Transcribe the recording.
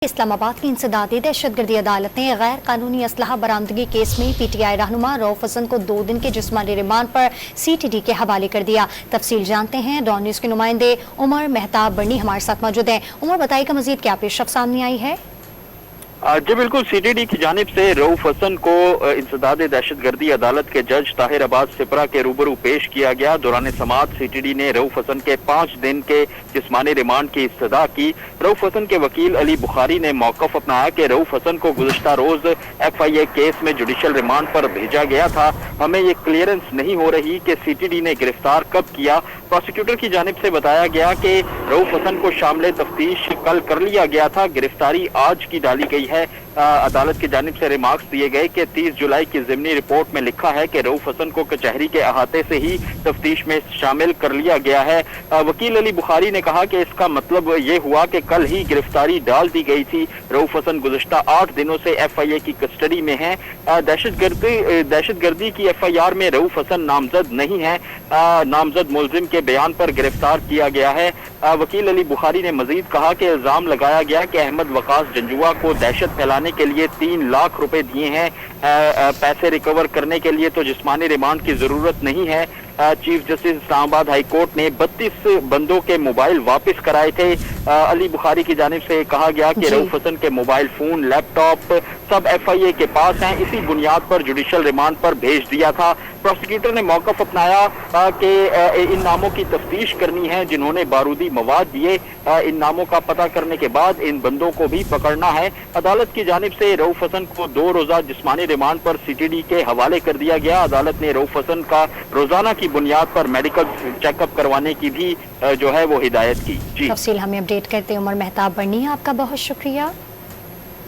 इस्लामाबाद की इंसदादी दहशतगर्दी अदालत ने गैर कानूनी असलहा बरामदगी केस में पीटीआई रहनुमा रऊफ हसन को 2 दिन के जिस्मानी रिमांड पर सीटीडी के हवाले कर दिया। तफसील जानते हैं, डॉन न्यूज़ के नुमाइंदे उमर मेहताब बर्नी हमारे साथ मौजूद हैं। उमर, बताइएगा मजीद क्या पेशरफ सामने आई है? जी बिल्कुल, सीटीडी की जानिब से रऊफ हसन को इंसदाद दहशतगर्दी अदालत के जज ताहिर अब्बास सिपरा के रूबरू पेश किया गया। दौरान समाअत सीटीडी ने रऊफ हसन के 5 दिन के जिस्मानी रिमांड की इस्तदा की। रऊफ हसन के वकील अली बुखारी ने मौक़िफ़ अपनाया कि रऊफ हसन को गुज़श्ता रोज FIA केस में जुडिशल रिमांड पर भेजा गया था। हमें ये क्लियरेंस नहीं हो रही कि सीटीडी ने गिरफ्तार कब किया। प्रोसिक्यूटर की जानिब से बताया गया कि रऊफ हसन को शामिल तफ्तीश कल कर लिया गया था, गिरफ्तारी आज की डाली गई है। अदालत की जानिब से रिमार्क्स दिए गए कि 30 जुलाई की ज़िमनी रिपोर्ट में लिखा है कि रऊफ हसन को कचहरी के अहाते से ही तफ्तीश में शामिल कर लिया गया है। वकील अली बुखारी ने कहा कि इसका मतलब ये हुआ कि कल ही गिरफ्तारी डाल दी गई थी। रऊफ हसन गुज़श्ता 8 दिनों से FIA की कस्टडी में है। दहशतगर्दी की FIR में रऊफ हसन नामजद नहीं है। नामजद मुलजिम के बयान पर गिरफ्तार किया गया है। वकील अली बुखारी ने मजीद कहा कि इल्जाम लगाया गया कि अहमद वकास जंजुआ को दहशत फैलाने के लिए 3 लाख रुपए दिए हैं। पैसे रिकवर करने के लिए तो जिस्मानी रिमांड की जरूरत नहीं है। Chief justice Islamabad high court ने 32 बंदों के मोबाइल वापस कराए थे। अली बुखारी की जानिब से कहा गया कि रऊफ हसन के मोबाइल फोन, लैपटॉप सब FIA के पास हैं। इसी बुनियाद पर जुडिशल रिमांड पर भेज दिया था। प्रोसिक्यूटर ने मौक़िफ़ अपनाया कि इन नामों की तफ्तीश करनी है जिन्होंने बारूदी मवाद दिए। इन नामों का पता करने के बाद इन बंदों को भी पकड़ना है। अदालत की जानिब से रऊफ हसन को 2 रोज़ा जिस्मानी रिमांड पर CTD के हवाले कर दिया गया। अदालत ने रऊफ हसन का रोजाना की बुनियाद पर मेडिकल चेकअप करवाने की भी जो है वो हिदायत की। जी, तफसील हमें अपडेट करते उमर मेहताब बर्नी, आपका बहुत शुक्रिया।